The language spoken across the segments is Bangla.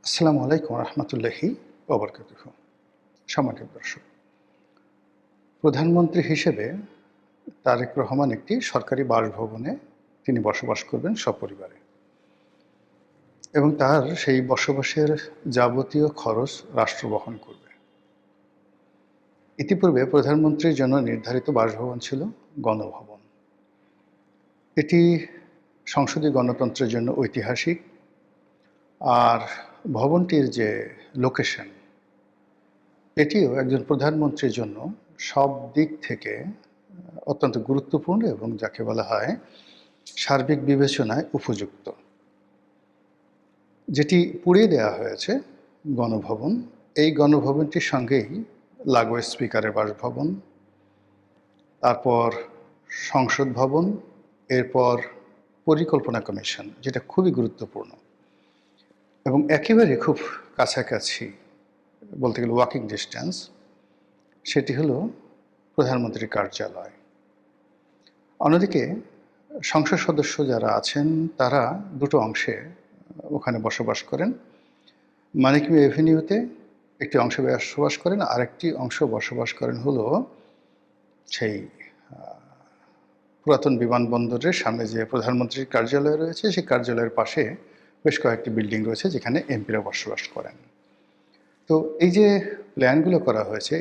আসসালামু আলাইকুম রহমতুল্লাহি ওবরকাতুহু। সম্মানিত দর্শক, প্রধানমন্ত্রী হিসেবে তারেক রহমান একটি সরকারি বাসভবনে তিনি বসবাস করবেন সপরিবারে, এবং তার সেই বসবাসের যাবতীয় খরচ রাষ্ট্র বহন করবে। ইতিপূর্বে প্রধানমন্ত্রীর জন্য নির্ধারিত বাসভবন ছিল গণভবন। এটি সংসদীয় গণতন্ত্রের জন্য ঐতিহাসিক, আর ভবনটির যে লোকেশন, এটিও একজন প্রধানমন্ত্রীর জন্য সব দিক থেকে অত্যন্ত গুরুত্বপূর্ণ এবং যাকে বলা হয় সার্বিক বিবেচনায় উপযুক্ত। যেটি পুড়িয়ে দেওয়া হয়েছে গণভবন, এই গণভবনটির সঙ্গেই লাগোয়া স্পিকারের বাসভবন, তারপর সংসদ ভবন, এরপর পরিকল্পনা কমিশন, যেটা খুবই গুরুত্বপূর্ণ এবং একেবারে খুব কাছাকাছি, বলতে গেলে ওয়াকিং ডিস্টেন্স, সেটি হলো প্রধানমন্ত্রীর কার্যালয়। অন্যদিকে সংসদ সদস্য যারা আছেন তারা দুটো অংশে ওখানে বসবাস করেন। মানিক মিয়া এভিনিউতে একটি অংশে বসবাস করেন, আরেকটি অংশ বসবাস করেন হলো সেই পুরাতন বিমানবন্দরের সামনে যে প্রধানমন্ত্রীর কার্যালয় রয়েছে, সেই কার্যালয়ের পাশে বেশ কয়েকটি বিল্ডিং রয়েছে যেখানে এমপিরা বসবাস করেন। তো এই যে প্ল্যানগুলো করা হয়েছে,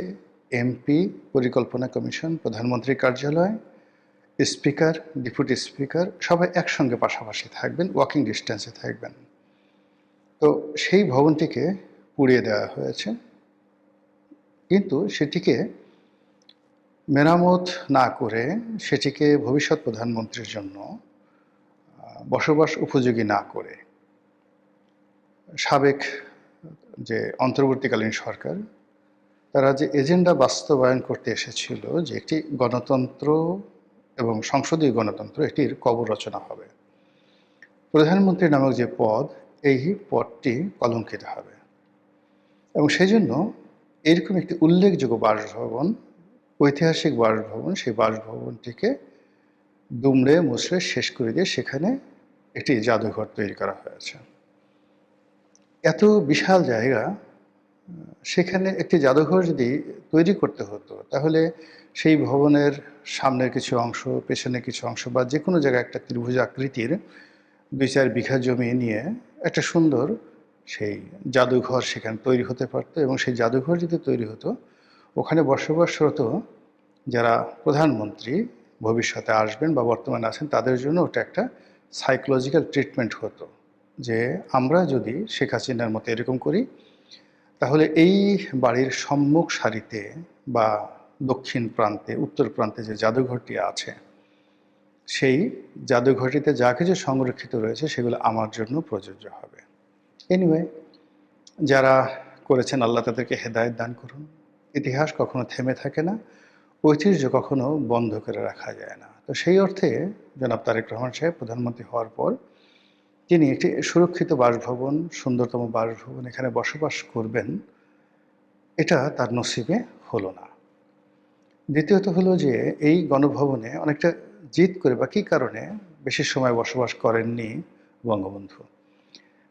এমপি, পরিকল্পনা কমিশন, প্রধানমন্ত্রীর কার্যালয়, স্পিকার, ডেপুটি স্পিকার সবাই একসঙ্গে পাশাপাশি থাকবেন, ওয়াকিং ডিস্টেন্সে থাকবেন। তো সেই ভবনটিকে পুড়িয়ে দেওয়া হয়েছে, কিন্তু সেটিকে মেরামত না করে, সেটিকে ভবিষ্যৎ প্রধানমন্ত্রীর জন্য বসবাস উপযোগী না করে, সাবেক যে অন্তর্বর্তীকালীন সরকার তারা যে এজেন্ডা বাস্তবায়ন করতে এসেছিল যে একটি গণতন্ত্র এবং সংসদীয় গণতন্ত্র, এটির কবর রচনা হবে। প্রধানমন্ত্রী নামক যে পদ, এই পদটি কলঙ্কিত হবে, এবং সেই জন্য এরকম একটি উল্লেখযোগ্য বাসভবন, ঐতিহাসিক বাসভবন, সেই বাসভবনটিকে দুমড়ে মুচড়ে শেষ করে দিয়ে সেখানে একটি জাদুঘর তৈরি করা হয়েছে। এত বিশাল জায়গা, সেখানে একটি জাদুঘর যদি তৈরি করতে হতো, তাহলে সেই ভবনের সামনের কিছু অংশ, পেছনের কিছু অংশ, বা যে কোনো জায়গায় একটা ত্রিভুজ আকৃতির 2-4 বিঘা জমি নিয়ে একটা সুন্দর সেই জাদুঘর সেখানে তৈরি হতে পারতো, এবং সেই জাদুঘর যদি তৈরি হতো, ওখানে বসবাসরত যারা প্রধানমন্ত্রী ভবিষ্যতে আসবেন বা বর্তমানে আছেন তাদের জন্য ওটা একটা সাইকোলজিক্যাল ট্রিটমেন্ট হতো, যে আমরা যদি শেখ হাসিনার মতো এরকম করি, তাহলে এই বাড়ির সম্মুখ সারিতে বা দক্ষিণ প্রান্তে, উত্তর প্রান্তে যে জাদুঘরটি আছে, সেই জাদুঘরটিতে যা কিছু সংরক্ষিত রয়েছে সেগুলো আমার জন্য প্রযোজ্য হবে। এনিওয়ে, যারা করেছেন আল্লাহ তাদেরকে হেদায়েত দান করুন। ইতিহাস কখনো থেমে থাকে না, ঐতিহ্য কখনো বন্ধ করে রাখা যায় না। তো সেই অর্থে জনাব তারেক রহমান সাহেব প্রধানমন্ত্রী হওয়ার পর তিনি একটি সুরক্ষিত বাসভবন, সুন্দরতম বাসভবন এখানে বসবাস করবেন, এটা তার নসিবে হলো না। দ্বিতীয়ত হলো যে এই গণভবনে অনেকটা জিদ করে বা কী কারণে বেশি সময় বসবাস করেননি বঙ্গবন্ধু।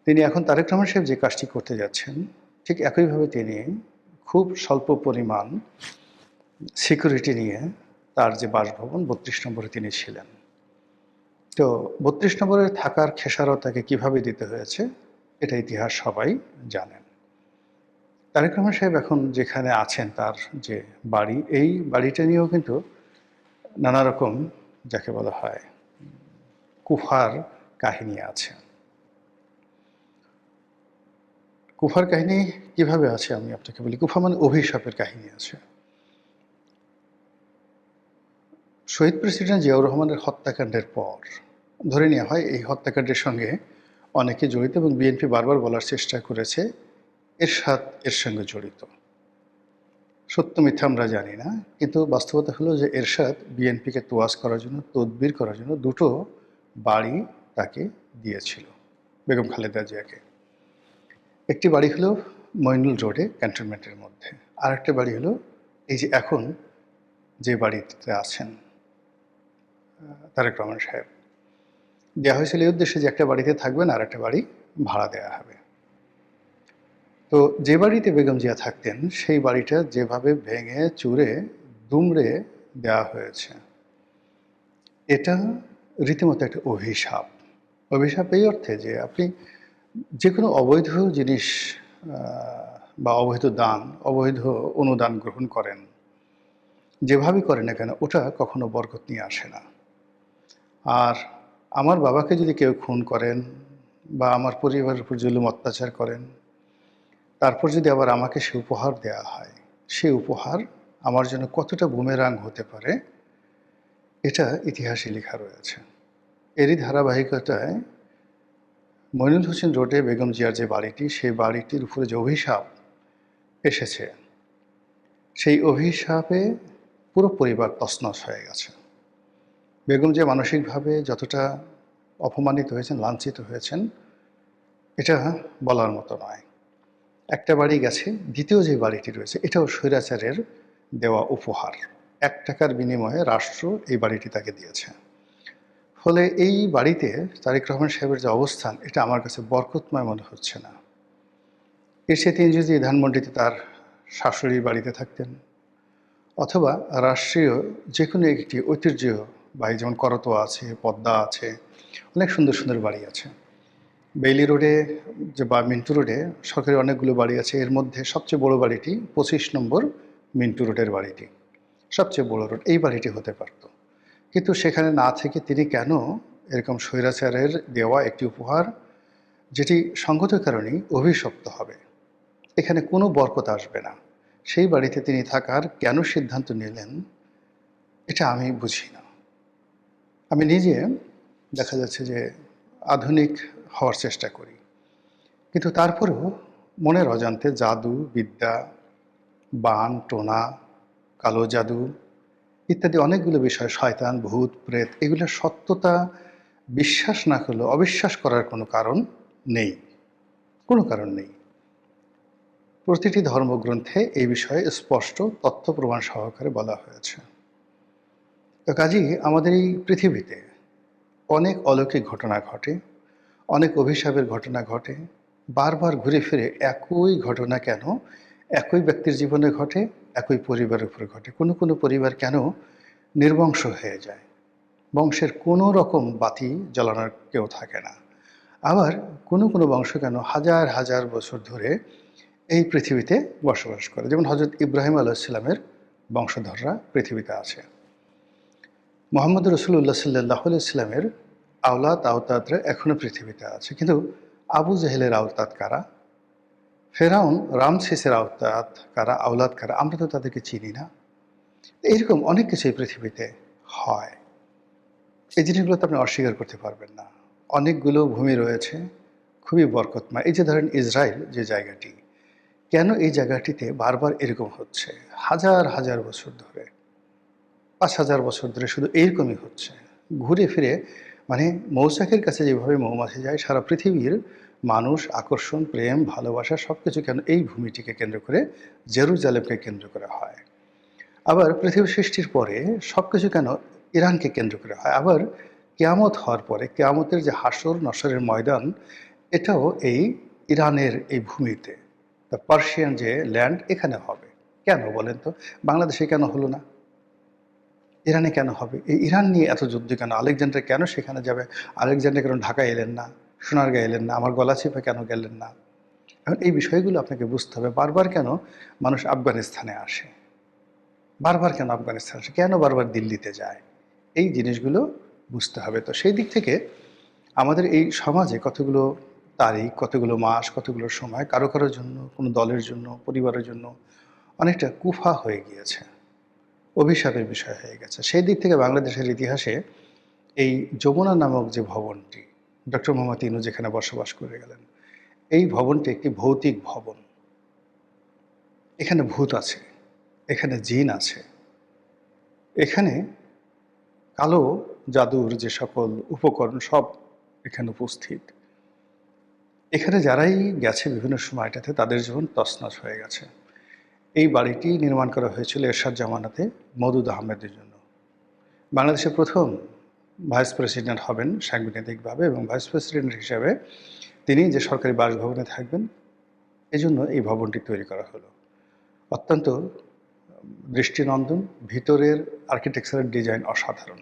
তিনি এখন তারেক রহমান সাহেব যে কাজটি করতে যাচ্ছেন, ঠিক একইভাবে তিনি খুব স্বল্প পরিমাণ সিকিউরিটি নিয়ে তার যে বাসভবন 32 নম্বরে তিনি ছিলেন। তো 32 নম্বরে থাকার খেসারত তাকে কীভাবে দিতে হয়েছে, এটা ইতিহাস সবাই জানেন। তারেক রহমান সাহেব এখন যেখানে আছেন, তার যে বাড়ি, এই বাড়িটা নিয়েও কিন্তু নানা রকম যাকে বলা হয় কুফার কাহিনী আছে। কুফার কাহিনী কিভাবে আছে আমি আপনাকে বলি। কুফা মানে অভিশাপের কাহিনী আছে। শহীদ প্রেসিডেন্ট জিয়াউর রহমানের হত্যাকাণ্ডের পর ধরে নেওয়া হয় এই হত্যাকাণ্ডের সঙ্গে অনেকে জড়িত, এবং বিএনপি বারবার বলার চেষ্টা করেছে এরশাদ এর সঙ্গে জড়িত। সত্য মিথ্যা আমরা জানি না, কিন্তু বাস্তবতা হলো যে এরশাদ বিএনপিকে তোয়াজ করার জন্য, তদবির করার জন্য দুটো বাড়ি তাকে দিয়েছিল বেগম খালেদা জিয়াকে। একটি বাড়ি হলো মইনুল রোডে ক্যান্টনমেন্টের মধ্যে, আর একটা বাড়ি হলো এই যে এখন যে বাড়িতে আছেন তারেক রহমান সাহেব। দেওয়া হয়েছিল এই উদ্দেশ্যে যে একটা বাড়িতে থাকবেন আর একটা বাড়ি ভাড়া দেওয়া হবে। তো যে বাড়িতে বেগম জিয়া থাকতেন সেই বাড়িটা যেভাবে ভেঙে চুরে দুমড়ে দেওয়া হয়েছে, এটা রীতিমতো একটা অভিশাপ। অভিশাপ এই অর্থে যে আপনি যে কোনো অবৈধ জিনিস বা অবৈধ দান, অবৈধ অনুদান গ্রহণ করেন, যেভাবেই করেন না কেন ওটা কখনো বরকত নিয়ে আসে না। আর আমার বাবাকে যদি কেউ খুন করেন বা আমার পরিবারের উপর জুলুম অত্যাচার করেন, তারপর যদি আবার আমাকে সে উপহার দেওয়া হয়, সে উপহার আমার জন্য কতটা বুমেরাং হতে পারে এটা ইতিহাসে লেখা রয়েছে। এরই ধারাবাহিকতায় মইনুল হোসেন রোডে বেগম জিয়ার যে বাড়িটি, সেই বাড়িটির উপরে যে অভিশাপ এসেছে, সেই অভিশাপে পুরো পরিবার তছনছ হয়ে গেছে। বেগম জিয়া মানসিকভাবে যতটা অপমানিত হয়েছেন, লাঞ্ছিত হয়েছেন, এটা বলার মতো নয়। একটা বাড়ি গেছে, দ্বিতীয় যে বাড়িটি রয়েছে এটাও স্বৈরাচারের দেওয়া উপহার। 1 টাকার বিনিময়ে রাষ্ট্র এই বাড়িটি তাকে দিয়েছে। ফলে এই বাড়িতে তারেক রহমান সাহেবের যে অবস্থান, এটা আমার কাছে বরকতময় মনে হচ্ছে না। এর সাথে তিনি যদি ধানমন্ডিতে তার শাশুড়ির বাড়িতে থাকতেন, অথবা রাষ্ট্রীয় যে কোনো একটি ঐতিহ্যবাহী, যেমন করতোয়া আছে, পদ্মা আছে, অনেক সুন্দর সুন্দর বাড়ি আছে। বেইলি রোডে যে বা মিন্টু রোডে সরকারি অনেকগুলো বাড়ি আছে, এর মধ্যে সবচেয়ে বড় বাড়িটি 25 নম্বর মিন্টু রোডের বাড়িটি, সবচেয়ে বড় রোড, এই বাড়িটি হতে পারত। কিন্তু সেখানে না থেকে তিনি কেন এরকম স্বৈরাচারের দেওয়া একটি উপহার, যেটি সঙ্গত কারণেই অভিশপ্ত হবে, এখানে কোনো বরকত আসবে না, সেই বাড়িতে তিনি থাকার কেন সিদ্ধান্ত নিলেন, এটা আমি বুঝি না। আমি নিজে দেখা যাচ্ছে যে আধুনিক হওয়ার চেষ্টা করি, কিন্তু তারপরেও মনের অজান্তে জাদু বিদ্যা, বান টোনা, কালো জাদু ইত্যাদি অনেকগুলো বিষয়, শয়তান ভূত প্রেত, এগুলোর সত্যতা বিশ্বাস না করলেও অবিশ্বাস করার কোনো কারণ নেই, কোনো কারণ নেই। প্রতিটি ধর্মগ্রন্থে এই বিষয়ে স্পষ্ট তথ্য প্রমাণ সহকারে বলা হয়েছে। তো কাজেই আমাদের এই পৃথিবীতে অনেক অলৌকিক ঘটনা ঘটে, অনেক অভিশাপের ঘটনা ঘটে, বারবার ঘুরে ফিরে একই ঘটনা কেন একই ব্যক্তির জীবনে ঘটে, একই পরিবারের উপরে ঘটে। কোনো কোনো পরিবার কেন নির্বংশ হয়ে যায়, বংশের কোনো রকম বাতি জ্বালানোর কেউ থাকে না। আবার কোনো কোনো বংশ কেন হাজার হাজার বছর ধরে এই পৃথিবীতে বসবাস করে, যেমন হজরত ইব্রাহিম আলাইহিসসালামের বংশধররা পৃথিবীতে আছে। মোহাম্মদ রসুল্লাহ সাল্লাহ ইসলামের আওলাদ আওতাদরা এখনও পৃথিবীতে আছে, কিন্তু আবু জেহেলের আওতাদ কারা, ফেরাউন রামসেসের আওতাদ কারা, আওলাদ কারা, আমরা তো তাদেরকে চিনি না। এইরকম অনেক কিছু এই পৃথিবীতে হয়, এই জিনিসগুলো তো আপনি অস্বীকার করতে পারবেন না। অনেকগুলো ভূমি রয়েছে খুবই বরকতময়। এই যে ধরেন ইসরায়েল যে জায়গাটি, কেন এই জায়গাটিতে বারবার এরকম হচ্ছে, হাজার হাজার বছর ধরে, 5000 বছর ধরে শুধু এইরকমই হচ্ছে, ঘুরে ফিরে, মানে মৌচাকের কাছে যেভাবে মৌমাছি যায়, সারা পৃথিবীর মানুষ আকর্ষণ, প্রেম, ভালোবাসা সব কিছু কেন এই ভূমিটিকে কেন্দ্র করে, জেরুজালেমকে কেন্দ্র করে হয়। আবার পৃথিবী সৃষ্টির পরে সব কিছু কেন ইরানকে কেন্দ্র করে হয়। আবার কিয়ামত হওয়ার পরে কিয়ামতের যে হাসর নসরের ময়দান, এটাও এই ইরানের এই ভূমিতে, দ্য পার্সিয়ান যে ল্যান্ড, এখানে হবে। কেন বলেন তো? বাংলাদেশে কেন হলো না? ইরানে কেন হবে? এই ইরান নিয়ে এত যুদ্ধ কেন? আলেকজান্ডার কেন সেখানে যাবে? আলেকজান্ডার কেন ঢাকা এলেন না, সোনারগাঁ এলেন না, আমার গলা চিপে কেন গেলেন না? এখন এই বিষয়গুলো আপনাকে বুঝতে হবে। বারবার কেন মানুষ আফগানিস্তানে আসে, বারবার কেন আফগানিস্তান আসে, কেন বারবার দিল্লিতে যায়, এই জিনিসগুলো বুঝতে হবে। তো সেই দিক থেকে আমাদের এই সমাজে কতগুলো তারিখ, কতগুলো মাস, কতগুলো সময় কারো কারোর জন্য, কোনো দলের জন্য, পরিবারের জন্য অনেকটা কুফা হয়ে গিয়েছে, অভিশাপের বিষয় হয়ে গেছে। সেই দিক থেকে বাংলাদেশের ইতিহাসে এই যমুনা নামক যে ভবনটি, ডক্টর মোহাম্মদ ইনু যেখানে বসবাস করে গেলেন, এই ভবনটি একটি ভৌতিক ভবন। এখানে ভূত আছে, এখানে জিন আছে, এখানে কালো জাদুর যে সকল উপকরণ সব এখানে উপস্থিত। এখানে যারাই গেছে বিভিন্ন সময়টাতে তাদের জীবন তছনছ হয়ে গেছে। এই বাড়িটি নির্মাণ করা হয়েছিল এরশাদ জামানাতে মওদুদ আহমেদের জন্য। বাংলাদেশের প্রথম ভাইস প্রেসিডেন্ট হবেন সাংবিধানিকভাবে, এবং ভাইস প্রেসিডেন্ট হিসাবে তিনি যে সরকারি বাসভবনে থাকবেন, এজন্য এই ভবনটি তৈরি করা হলো। অত্যন্ত দৃষ্টিনন্দন, ভিতরের আর্কিটেকচারাল ডিজাইন অসাধারণ।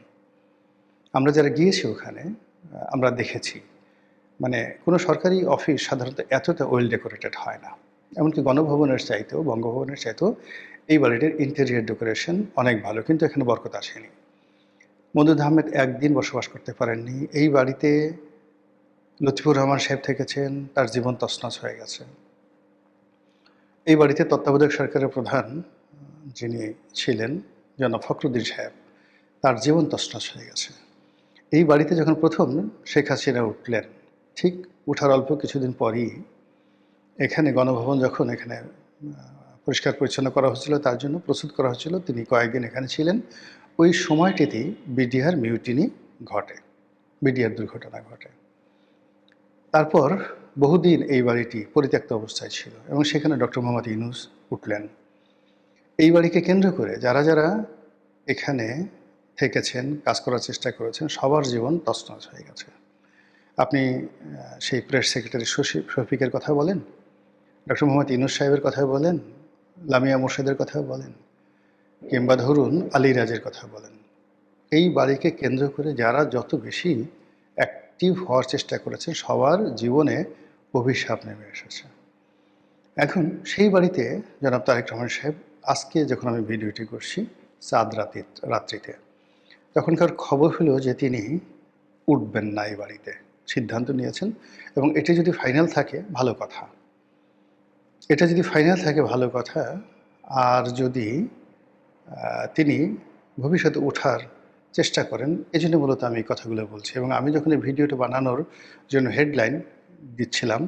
আমরা যারা গিয়েছি ওখানে আমরা দেখেছি মানে কোনো সরকারি অফিস সাধারণত এতটা ওয়েল ডেকোরেটেড হয় না। এমনকি গণভবনের চাইতেও, বঙ্গভবনের চাইতেও এই বাড়িটির ইন্টেরিয়র ডেকোরেশন অনেক ভালো, কিন্তু এখানে বরকত আসেনি। মনজুর আহমেদ একদিন বসবাস করতে পারেননি। এই বাড়িতে লতিফুর রহমান সাহেব থেকেছেন, তার জীবন তছনছ হয়ে গেছে। এই বাড়িতে তত্ত্বাবধায়ক সরকারের প্রধান যিনি ছিলেন জনাব ফখরুদ্দিন সাহেব, তার জীবন তছনছ হয়ে গেছে। এই বাড়িতে যখন প্রথম শেখ হাসিনা উঠলেন, ঠিক উঠার অল্প কিছুদিন পরই এখানে গণভবন যখন এখানে পরিষ্কার পরিচ্ছন্ন করা হচ্ছিল, তার জন্য প্রস্তুত করা হচ্ছিল, তিনি কয়েকদিন এখানে ছিলেন। ওই সময়টিতেই বিডিআর মিউটিনি ঘটে, বিডিআর দুর্ঘটনা ঘটে। তারপর বহুদিন এই বাড়িটি পরিত্যক্ত অবস্থায় ছিল এবং সেখানে ডক্টর মোহাম্মদ ইউনূস উঠলেন। এই বাড়িকে কেন্দ্র করে যারা যারা এখানে থেকেছেন, কাজ করার চেষ্টা করেছেন, সবার জীবন তছনছ হয়ে গেছে। আপনি সেই প্রেস সেক্রেটারি শফিকের কথা বলেন, ডক্টর মোহাম্মদ ইউনূস সাহেবের কথা বলেন, লামিয়া মোর্শেদের কথা বলেন, কিংবা ধরুন আলী রাজের কথা বলেন, এই বাড়িকে কেন্দ্র করে যারা যত বেশি অ্যাক্টিভ হওয়ার চেষ্টা করেছেন, সবার জীবনে অভিশাপ নেমে এসেছে। এখন সেই বাড়িতে জনাব তারেক রহমান সাহেব, আজকে যখন আমি ভিডিওটি করছি চাঁদ রাত্রিতে, তখনকার খবর হলো যে তিনি উঠবেন না এই বাড়িতে, সিদ্ধান্ত নিয়েছেন। এবং এটি যদি ফাইনাল থাকে ভালো কথা, এটা যদি ফাইনাল থাকে ভালো কথা। আর যদি তিনি ভবিষ্যতে ওঠার চেষ্টা করেন, এজন্য মূলত আমি এই কথাগুলো বলছি। এবং আমি যখন এই ভিডিওটা বানানোর জন্য হেডলাইন দিচ্ছিলাম,